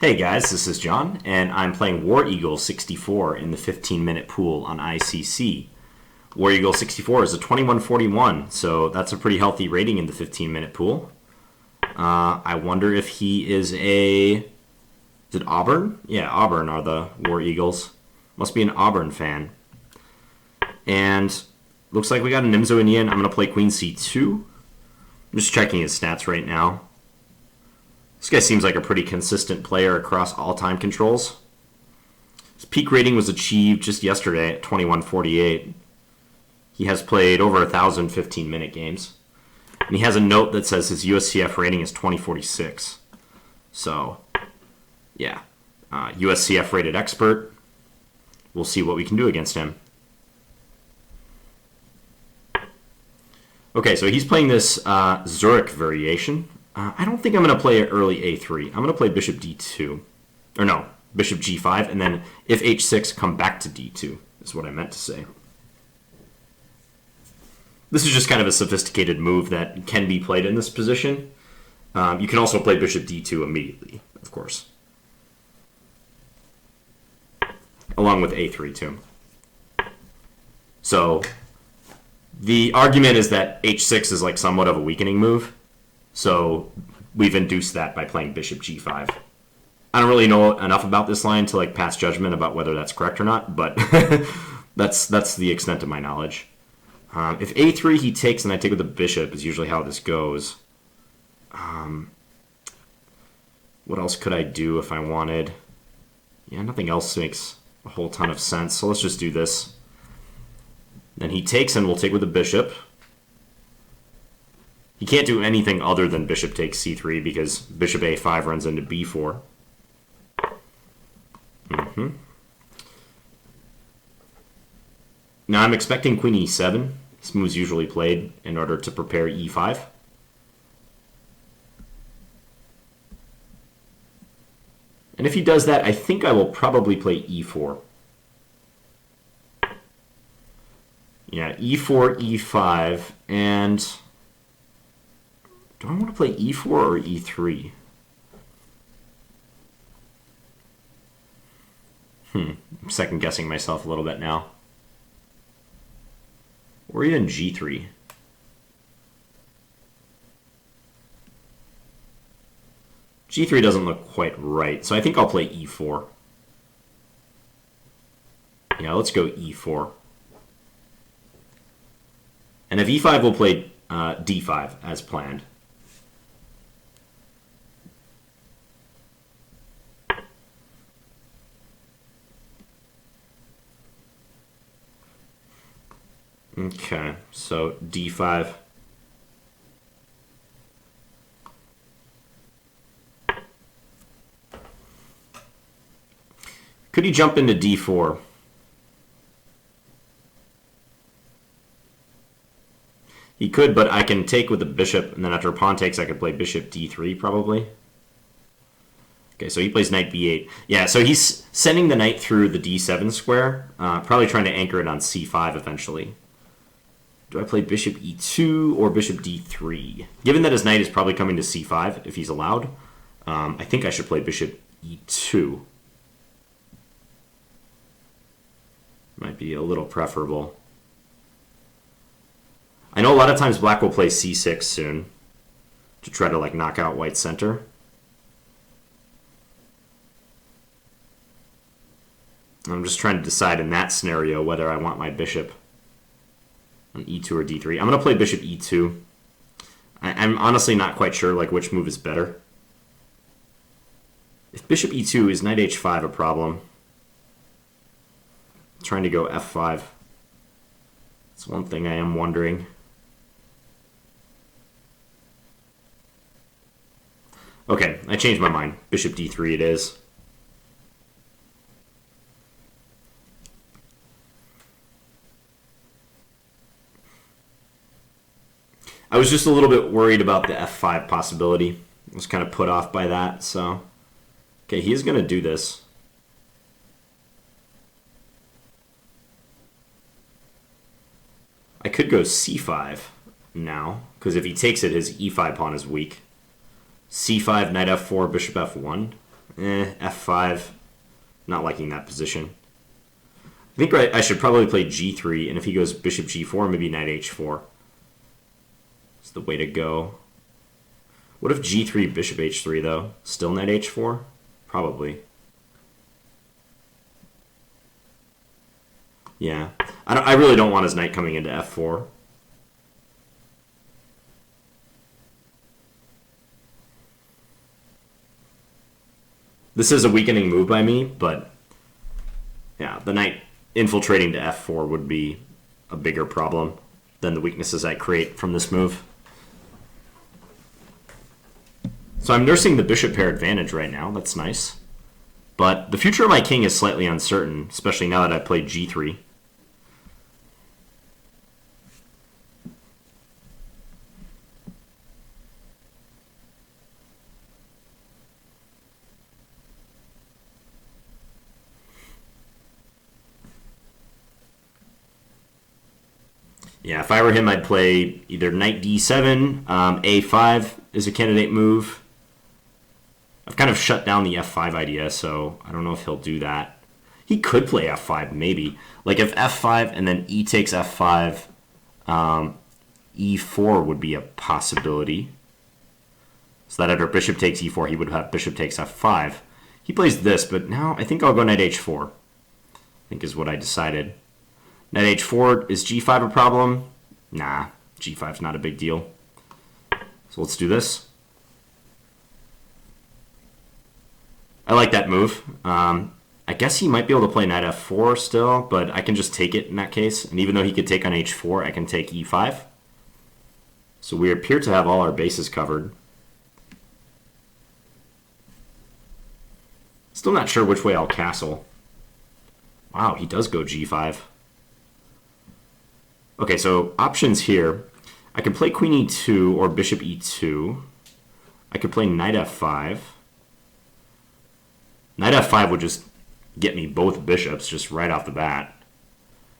Hey guys, this is John, and I'm playing wareagle64 in the 15-minute pool on ICC. Wareagle64 is a 2141, so that's a pretty healthy rating in the 15-minute pool. I wonder if he is Is it Auburn? Yeah, Auburn are the War Eagles. Must be an Auburn fan. And looks like we got a Nimzo-Indian. I'm going to play Queen C2. I'm just checking his stats right now. This guy seems like a pretty consistent player across all time controls. His peak rating was achieved just yesterday at 2148. He has played over 1,000 15-minute games. And he has a note that says his USCF rating is 2046. So, yeah. USCF rated expert. We'll see what we can do against him. Okay, so he's playing this Zurich Variation. I don't think I'm going to play early a3. I'm going to play bishop d2. Or no, bishop g5, and then if h6, come back to d2, is what I meant to say. This is just kind of a sophisticated move that can be played in this position. You can also play bishop d2 immediately, of course. Along with a3, too. So, the argument is that h6 is like somewhat of a weakening move. So we've induced that by playing bishop g5. I don't really know enough about this line to like pass judgment about whether that's correct or not, but that's the extent of my knowledge. If a3 he takes and I take with the bishop is usually how this goes. What else could I do if I wanted? Yeah, nothing else makes a whole ton of sense, so let's just do this. Then he takes and we'll take with the bishop. He can't do anything other than bishop takes c3 because bishop a5 runs into b4. Now I'm expecting queen e7. This move's usually played in order to prepare e5. And if he does that, I think I will probably play e4. Yeah, e4, e5, and do I want to play e4 or e3? I'm second guessing myself a little bit now. Or even g3. G3 doesn't look quite right, so I think I'll play e4. Yeah, let's go e4. And if e5, we'll play d5 as planned. Okay, so d5. Could he jump into d4? He could, but I can take with the bishop, and then after a pawn takes, I could play bishop d3 probably. Okay, so he plays knight b8. Yeah, so he's sending the knight through the d7 square, probably trying to anchor it on c5 eventually. Do I play bishop e2 or bishop d3? Given that his knight is probably coming to c5, if he's allowed, I think I should play bishop e2. Might be a little preferable. I know a lot of times black will play c6 soon to try to like knock out white's center. I'm just trying to decide in that scenario whether I want my bishop on e2 or d3. I'm going to play bishop e2. I'm honestly not quite sure like which move is better. If bishop e2, is knight h5 a problem? I'm trying to go f5. That's one thing I am wondering. Okay, I changed my mind. Bishop d3 it is. I was just a little bit worried about the f5 possibility. I was kind of put off by that, so. Okay, he is going to do this. I could go c5 now, because if he takes it, his e5 pawn is weak. c5, knight f4, bishop f1. f5. Not liking that position. I think I should probably play g3, and if he goes bishop g4, maybe knight h4. It's the way to go. What if g3, bishop h3, though? Still knight h4? Probably. Yeah. I really don't want his knight coming into f4. This is a weakening move by me, but yeah, the knight infiltrating to f4 would be a bigger problem than the weaknesses I create from this move. So I'm nursing the bishop pair advantage right now. That's nice. But the future of my king is slightly uncertain, especially now that I played g3. Yeah, if I were him, I'd play either knight d7, a5 is a candidate move. I've kind of shut down the f5 idea, so I don't know if he'll do that. He could play f5, maybe. Like if f5 and then e takes f5, e4 would be a possibility. So that after bishop takes e4, he would have bishop takes f5. He plays this, but now I think I'll go knight h4, I think is what I decided. Knight h4, is g5 a problem? Nah, g5's not a big deal. So let's do this. I like that move. I guess he might be able to play knight f4 still, but I can just take it in that case. And even though he could take on h4, I can take e5. So we appear to have all our bases covered. Still not sure which way I'll castle. Wow, he does go g5. Okay, so options here. I can play queen e2 or bishop e2. I could play knight f5. Knight f5 would just get me both bishops just right off the bat.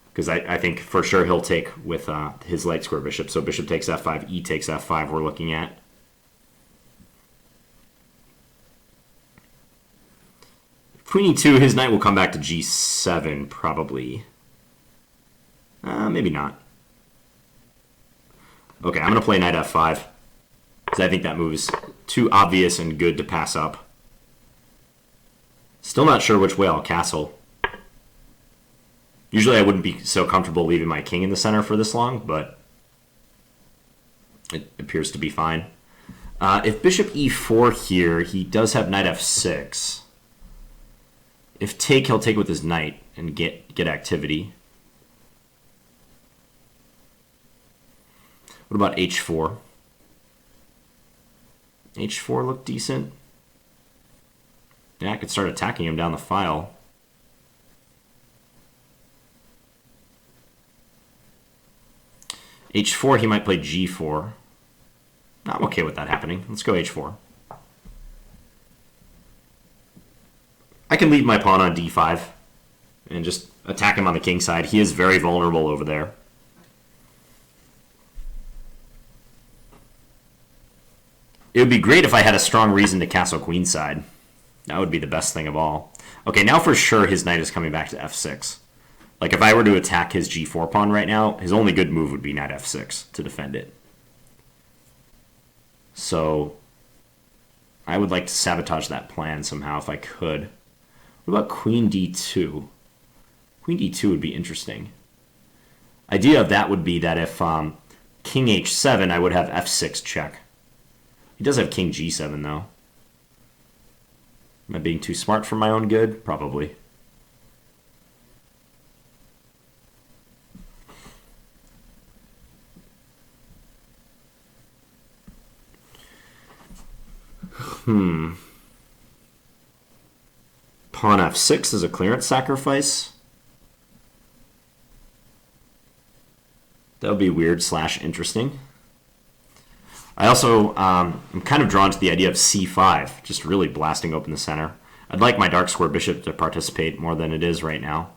Because I think for sure he'll take with his light square bishop. So bishop takes f5, e takes f5 we're looking at. Queen e2, his knight will come back to g7 probably. Maybe not. Okay, I'm going to play knight f5 because I think that move is too obvious and good to pass up. Still not sure which way I'll castle. Usually I wouldn't be so comfortable leaving my king in the center for this long, but it appears to be fine. If bishop e4 here, he does have knight f6. If take, he'll take with his knight and get activity. What about h4? h4 look decent. Yeah, I could start attacking him down the file. h4, he might play g4. I'm okay with that happening. Let's go h4. I can leave my pawn on d5 and just attack him on the king side. He is very vulnerable over there. It would be great if I had a strong reason to castle queenside. That would be the best thing of all. Okay, now for sure his knight is coming back to f6. Like if I were to attack his g4 pawn right now, his only good move would be knight f6 to defend it. So I would like to sabotage that plan somehow if I could. What about queen d2? Queen d2 would be interesting. Idea of that would be that if king h7, I would have f6 check. He does have king g7 though. Am I being too smart for my own good? Probably. Pawn f6 is a clearance sacrifice. That would be weird / interesting. I also am kind of drawn to the idea of c5, just really blasting open the center. I'd like my dark square bishop to participate more than it is right now.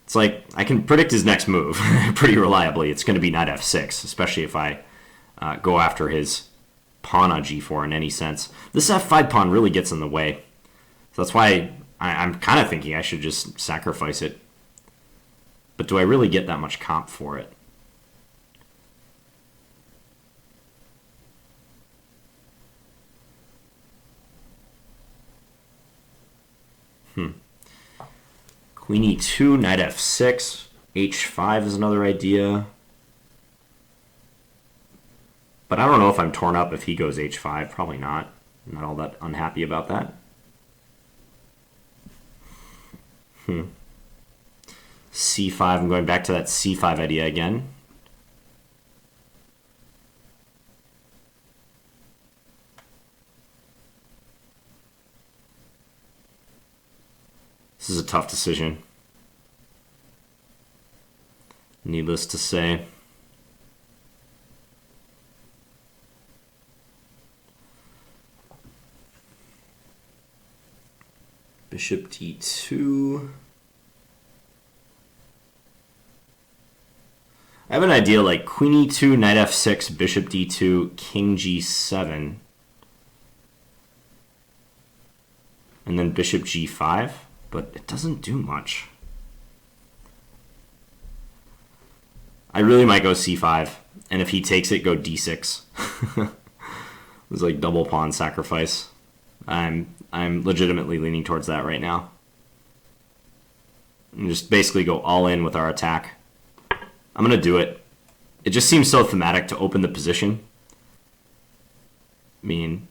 It's like, I can predict his next move pretty reliably. It's going to be knight f6, especially if I go after his pawn on g4 in any sense. This f5 pawn really gets in the way. So that's why I'm kind of thinking I should just sacrifice it. But do I really get that much comp for it? Queen e2, knight f6, h5 is another idea. But I don't know if I'm torn up if he goes h5. Probably not. I'm not all that unhappy about that. c5, I'm going back to that c5 idea again. This is a tough decision, needless to say. Bishop d2. I have an idea like queen e2, knight f6, bishop d2, king g7, and then bishop g5. But it doesn't do much. I really might go c5, and if he takes it, go d6. It's like double pawn sacrifice. I'm legitimately leaning towards that right now. And just basically go all in with our attack. I'm gonna do it. It just seems so thematic to open the position. I mean,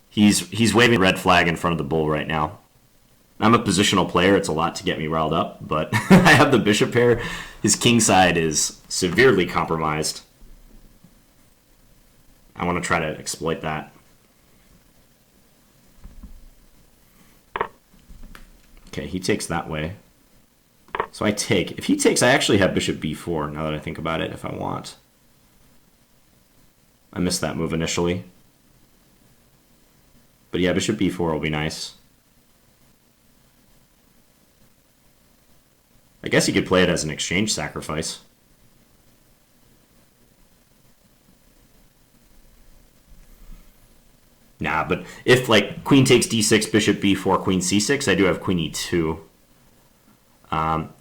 he's waving a red flag in front of the bull right now. I'm a positional player. It's a lot to get me riled up, but I have the bishop pair. His king side is severely compromised. I want to try to exploit that. Okay, he takes that way. So I take. If he takes, I actually have bishop b4, now that I think about it, if I want. I missed that move initially. But yeah, bishop b4 will be nice. I guess you could play it as an exchange sacrifice. Nah, but if like queen takes d6, bishop b4, queen c6, I do have queen e2.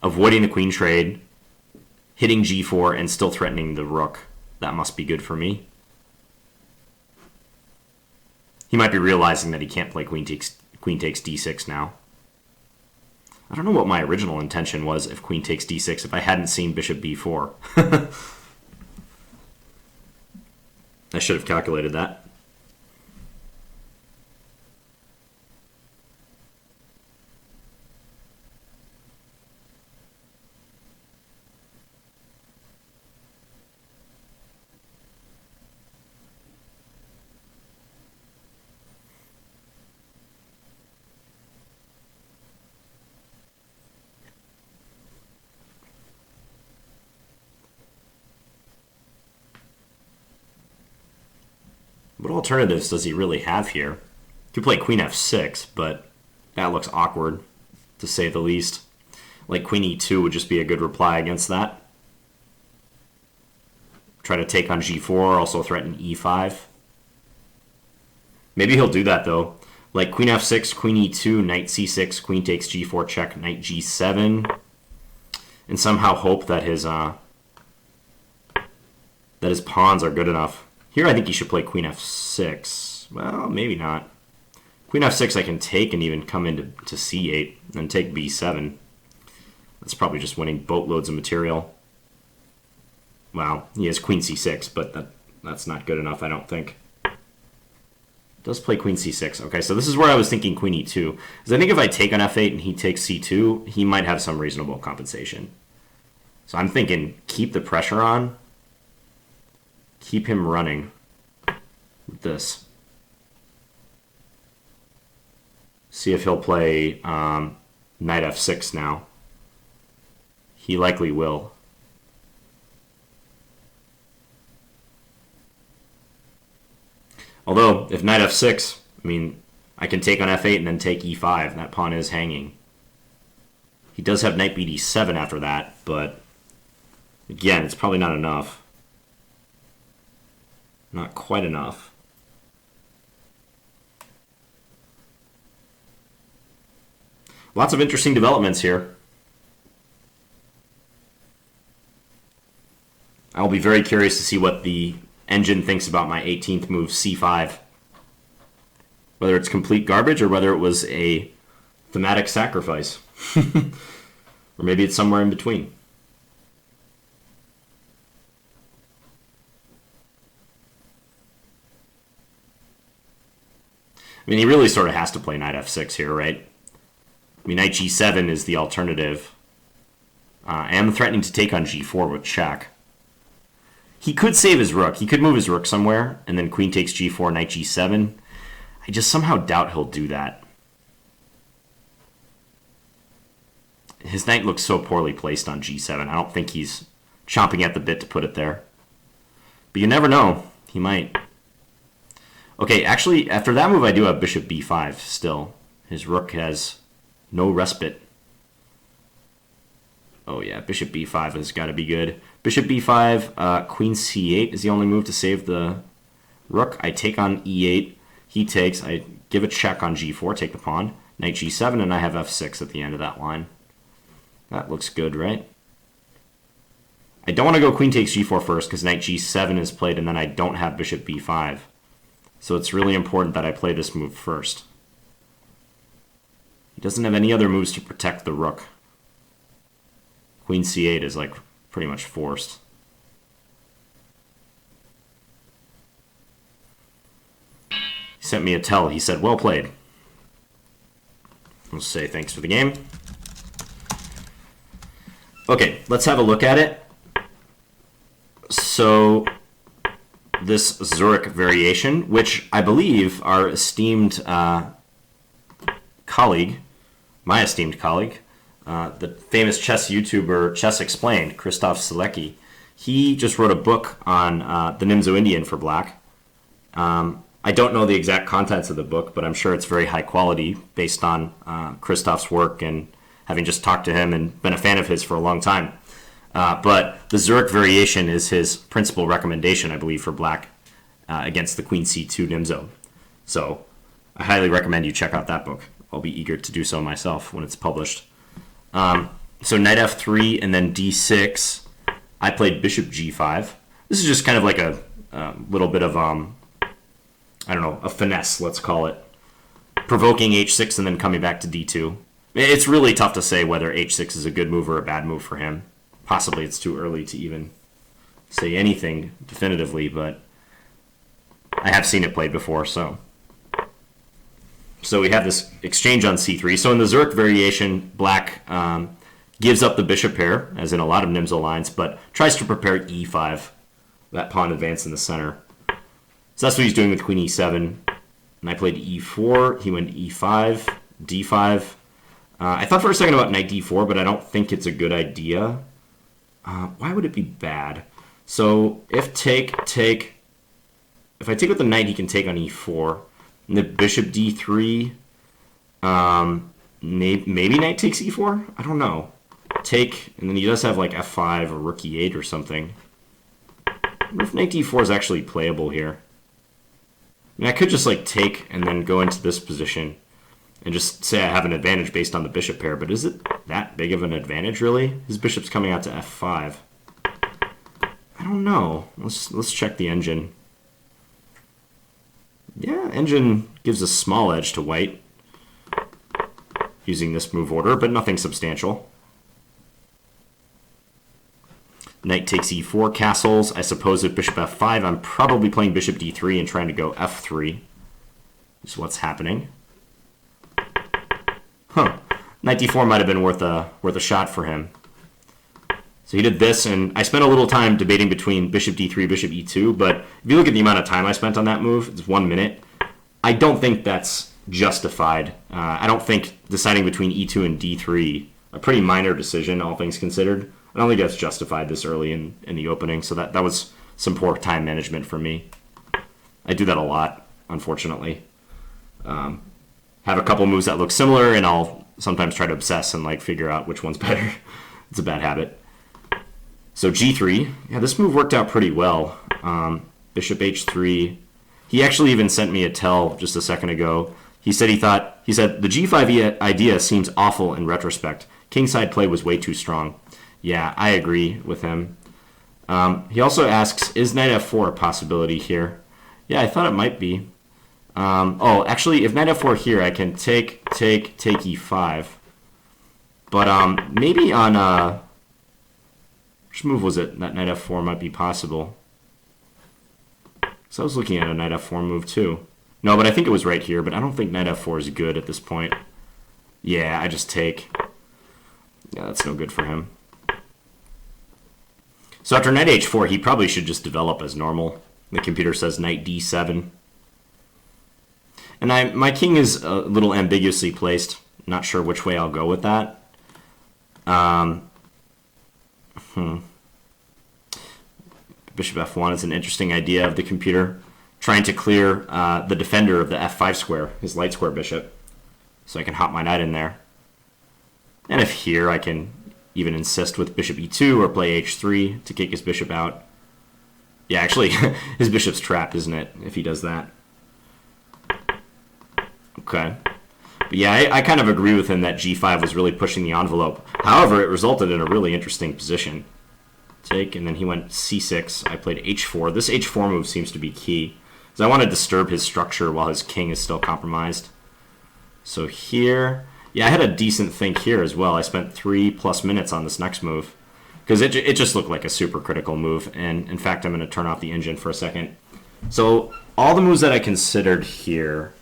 Avoiding the queen trade, hitting g4, and still threatening the rook. That must be good for me. He might be realizing that he can't play queen takes d6 now. I don't know what my original intention was if queen takes d6 if I hadn't seen bishop b4. I should have calculated that. What alternatives does he really have here? He could play queen f6, but that looks awkward, to say the least. Like queen e2 would just be a good reply against that. Try to take on g4, also threaten e5. Maybe he'll do that, though. Like queen f6, queen e2, knight c6, queen takes g4 check, knight g7. And somehow hope that his pawns are good enough. Here I think he should play queen f6. Well, maybe not. Queen f6 I can take and even come into c8 and take b7. That's probably just winning boatloads of material. Wow, he has queen c6, but that's not good enough, I don't think. Does play queen c6. Okay, so this is where I was thinking queen e2. Because I think if I take on f8 and he takes c2, he might have some reasonable compensation. So I'm thinking keep the pressure on. Keep him running with this. See if he'll play knight f6 now. He likely will. Although, if knight f6, I mean, I can take on f8 and then take e5. That pawn is hanging. He does have knight bd7 after that, but again, it's probably not enough. Not quite enough. Lots of interesting developments here. I'll be very curious to see what the engine thinks about my 18th move, c5. Whether it's complete garbage or whether it was a thematic sacrifice. Or maybe it's somewhere in between. I mean, he really sort of has to play knight f6 here, right? I mean, knight g7 is the alternative. I am threatening to take on g4 with check. He could save his rook. He could move his rook somewhere, and then queen takes g4, knight g7. I just somehow doubt he'll do that. His knight looks so poorly placed on g7. I don't think he's chomping at the bit to put it there. But you never know. He might. Okay, actually, after that move, I do have bishop b5 still. His rook has no respite. Oh yeah, bishop b5 has got to be good. Bishop b5, queen c8 is the only move to save the rook. I take on e8. He takes. I give a check on g4, take the pawn. Knight g7, and I have f6 at the end of that line. That looks good, right? I don't want to go queen takes g4 first because knight g7 is played, and then I don't have bishop b5. So it's really important that I play this move first. He doesn't have any other moves to protect the rook. Queen c8 is like pretty much forced. He sent me a tell. He said, well played. I'll say thanks for the game. Okay, let's have a look at it. So this Zurich Variation, which I believe our esteemed colleague, my esteemed colleague, the famous chess YouTuber Chessexplained, Christof Sielecki, he just wrote a book on the Nimzo-Indian for black. I don't know the exact contents of the book, but I'm sure it's very high quality based on Christof's work and having just talked to him and been a fan of his for a long time. But the Zurich Variation is his principal recommendation, I believe, for black against the Queen c2 Nimzo. So I highly recommend you check out that book. I'll be eager to do so myself when it's published. So knight f3 and then d6. I played bishop g5. This is just kind of like a little bit of, I don't know, a finesse, let's call it. Provoking h6 and then coming back to d2. It's really tough to say whether h6 is a good move or a bad move for him. Possibly it's too early to even say anything definitively, but I have seen it played before, so. So we have this exchange on c3. So in the Zurich Variation, black gives up the bishop pair, as in a lot of Nimzo lines, but tries to prepare e5, that pawn advance in the center. So that's what he's doing with queen e7. And I played e4, he went e5, d5. I thought for a second about knight d4, but I don't think it's a good idea. Why would it be bad? So if take, if I take with the knight, he can take on e4. And the bishop d3, maybe knight takes e4? I don't know. Take, and then he does have like f5 or rook e8 or something. I wonder if knight d4 is actually playable here. I mean, I could just like take and then go into this position and just say I have an advantage based on the bishop pair, but is it that big of an advantage, really? His bishop's coming out to f5. I don't know. Let's check the engine. Yeah, engine gives a small edge to white using this move order, but nothing substantial. Knight takes e4, castles. I suppose at bishop f5, I'm probably playing bishop d3 and trying to go f3. Is what's happening. Huh. Knight d4 might have been worth a shot for him. So he did this, and I spent a little time debating between bishop d3, bishop e2, but if you look at the amount of time I spent on that move, it's 1 minute. I don't think that's justified. I don't think deciding between e2 and d3, a pretty minor decision, all things considered, I don't think that's justified this early in the opening, so that was some poor time management for me. I do that a lot, unfortunately. Have a couple moves that look similar, and I'll sometimes try to obsess and like figure out which one's better. It's a bad habit. So G3, yeah, this move worked out pretty well. Bishop H3. He actually even sent me a tell just a second ago. He said the G5 idea seems awful in retrospect. Kingside play was way too strong. Yeah, I agree with him. He also asks, is knight f4 a possibility here? Yeah, I thought it might be. Oh, actually, if knight f4 here, I can take e5. But maybe on which move was it that knight f4 might be possible? So I was looking at a knight f4 move too. No, but I think it was right here, but I don't think knight f4 is good at this point. Yeah, I just take. Yeah, that's no good for him. So after knight h4, he probably should just develop as normal. The computer says knight d7. And my king is a little ambiguously placed. Not sure which way I'll go with that. Bishop f1 is an interesting idea of the computer, trying to clear the defender of the f5 square, his light square bishop, so I can hop my knight in there. And if here, I can even insist with bishop e2 or play h3 to kick his bishop out. Yeah, actually, his bishop's trapped, isn't it, if he does that? Okay. But yeah, I kind of agree with him that g5 was really pushing the envelope. However, it resulted in a really interesting position. Take, and then he went c6. I played h4. This h4 move seems to be key, because I want to disturb his structure while his king is still compromised. So here, yeah, I had a decent think here as well. I spent 3+ minutes on this next move, because it just looked like a super critical move. And in fact, I'm going to turn off the engine for a second. So all the moves that I considered here,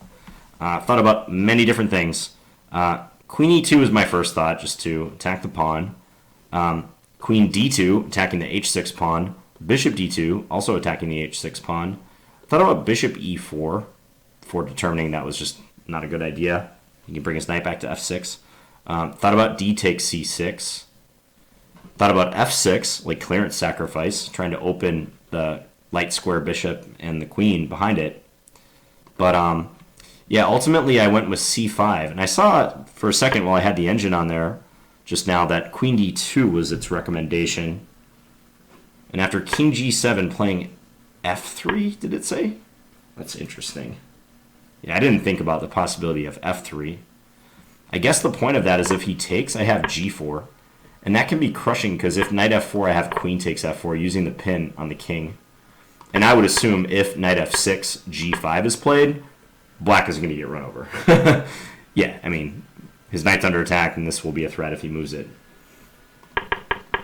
thought about many different things. Queen e2 is my first thought, just to attack the pawn. Queen d2, attacking the h6 pawn. Bishop d2, also attacking the h6 pawn. Thought about bishop e4 for determining that was just not a good idea. He can bring his knight back to f6. Thought about d takes c6. Thought about f6, like clearance sacrifice, trying to open the light square bishop and the queen behind it. But yeah, ultimately I went with c5. And I saw for a second while I had the engine on there just now that queen d2 was its recommendation. And after king g7 playing f3, did it say? That's interesting. Yeah, I didn't think about the possibility of f3. I guess the point of that is if he takes, I have g4. And that can be crushing because if knight f4, I have queen takes f4 using the pin on the king. And I would assume if knight f6, g5 is played, black is going to get run over. Yeah, I mean, his knight's under attack, and this will be a threat if he moves it.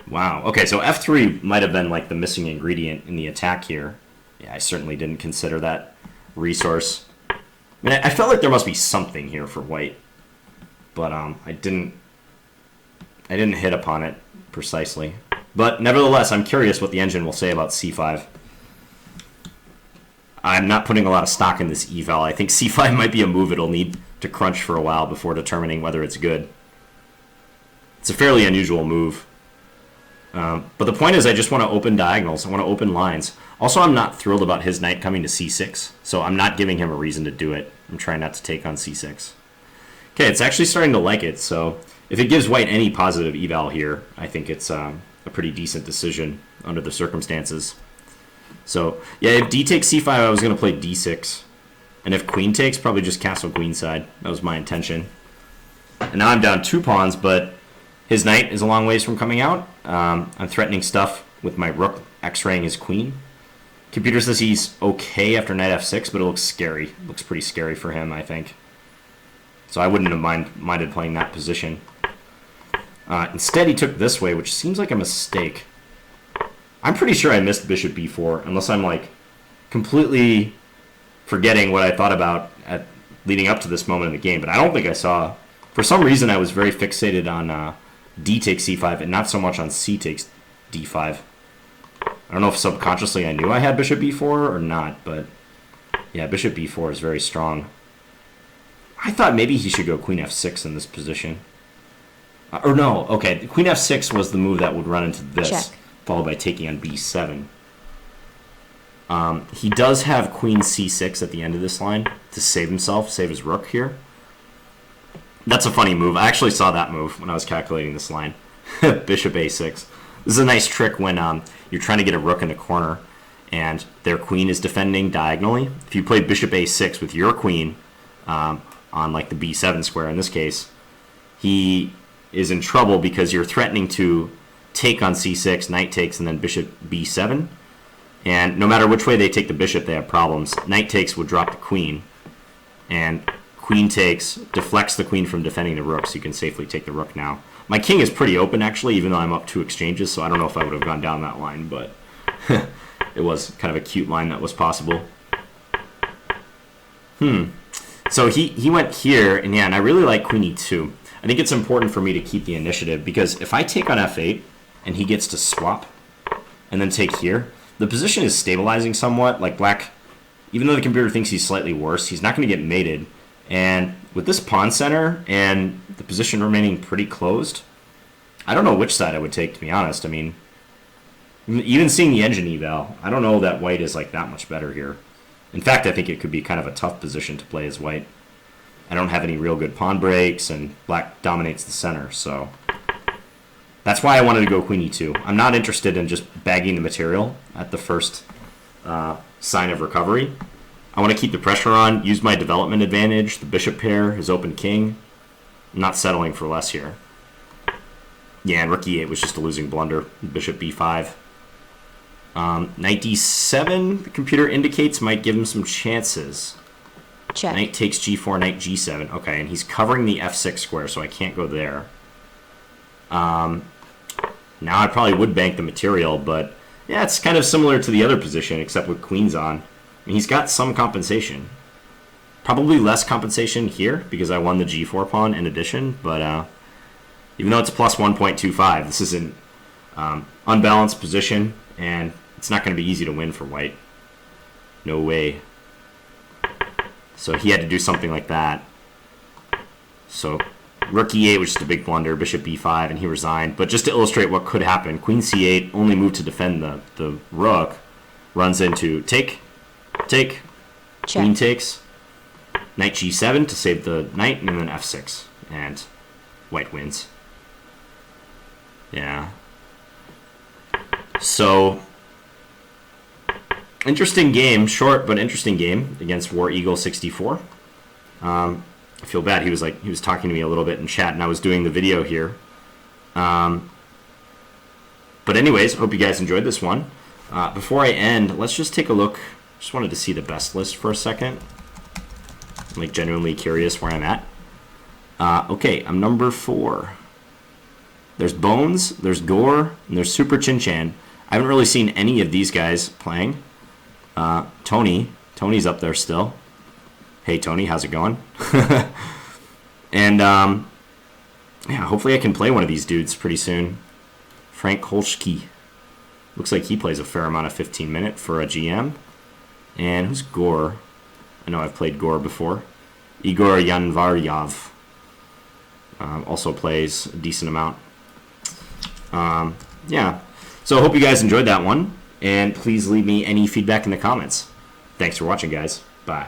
Wow. Okay, so f3 might have been like the missing ingredient in the attack here. Yeah, I certainly didn't consider that resource. I mean, I felt like there must be something here for white, but I didn't hit upon it precisely. But nevertheless, I'm curious what the engine will say about c5. I'm not putting a lot of stock in this eval. I think c5 might be a move it'll need to crunch for a while before determining whether it's good. It's a fairly unusual move. But the point is I just want to open diagonals. I want to open lines. Also, I'm not thrilled about his knight coming to c6, so I'm not giving him a reason to do it. I'm trying not to take on c6. Okay, it's actually starting to like it, so if it gives white any positive eval here, I think it's a pretty decent decision under the circumstances. So, yeah, if d takes c5, I was going to play d6. And if queen takes, probably just castle queenside. That was my intention. And now I'm down 2 pawns, but his knight is a long ways from coming out. I'm threatening stuff with my rook x-raying his queen. Computer says he's okay after knight f6, but it looks scary. It looks pretty scary for him, I think. So I wouldn't have minded playing that position. Instead, he took this way, which seems like a mistake. I'm pretty sure I missed bishop b4, unless I'm like completely forgetting what I thought about leading up to this moment in the game. But I don't think I saw. For some reason, I was very fixated on d takes c5 and not so much on c takes d5. I don't know if subconsciously I knew I had bishop b4 or not, but yeah, bishop b4 is very strong. I thought maybe he should go queen f6 in this position. Or no, okay, queen f6 was the move that would run into this. Check. Followed by taking on b7. He does have queen c6 at the end of this line to save himself, save his rook here. That's a funny move. I actually saw that move when I was calculating this line. Bishop a6. This is a nice trick when you're trying to get a rook in the corner and their queen is defending diagonally. If you play bishop a6 with your queen on like the b7 square in this case, he is in trouble because you're threatening to take on c6, knight takes, and then bishop b7. And no matter which way they take the bishop, they have problems. Knight takes would drop the queen, and queen takes deflects the queen from defending the rook, so you can safely take the rook now. My king is pretty open, actually, even though I'm up 2 exchanges, so I don't know if I would have gone down that line, but it was kind of a cute line that was possible. So he went here, and yeah, and I really like queen e2. I think it's important for me to keep the initiative, because if I take on f8, and he gets to swap, and then take here, the position is stabilizing somewhat. Like black, even though the computer thinks he's slightly worse, he's not going to get mated. And with this pawn center and the position remaining pretty closed, I don't know which side I would take, to be honest. I mean, even seeing the engine eval, I don't know that white is like that much better here. In fact, I think it could be kind of a tough position to play as white. I don't have any real good pawn breaks, and black dominates the center, so that's why I wanted to go queen e2. I'm not interested in just bagging the material at the first sign of recovery. I want to keep the pressure on, use my development advantage, the bishop pair, his open king. I'm not settling for less here. Yeah, and rook e8 was just a losing blunder. Bishop b5. Knight d7, the computer indicates, might give him some chances. Check. Knight takes g4, knight g7. Okay, and he's covering the f6 square, so I can't go there. Now I probably would bank the material, but yeah, it's kind of similar to the other position, except with queens on. I mean, he's got some compensation. Probably less compensation here, because I won the g4 pawn in addition, but even though it's plus 1.25, this is an unbalanced position, and it's not going to be easy to win for white. No way. So he had to do something like that. So rook e8 was just a big blunder, bishop b5, and he resigned. But just to illustrate what could happen, queen c8, only move to defend the rook, runs into take, Check. queen takes, knight g7 to save the knight, and then f6, and white wins. Yeah. So, interesting game, short but interesting game against wareagle64. I feel bad. He was talking to me a little bit in chat, and I was doing the video here. But anyways, hope you guys enjoyed this one. Before I end, let's just take a look. Just wanted to see the best list for a second. I'm like genuinely curious where I'm at. Okay, I'm number 4. There's Bones, there's Gore, and there's Super Chin Chan. I haven't really seen any of these guys playing. Tony's up there still. Hey Tony, how's it going? And yeah, hopefully I can play one of these dudes pretty soon. Frank Holschke. Looks like he plays a fair amount of 15-minute for a GM. And who's Gore? I know I've played Gore before. Igor Yanvaryov also plays a decent amount. Yeah, so I hope you guys enjoyed that one, and please leave me any feedback in the comments. Thanks for watching, guys. Bye.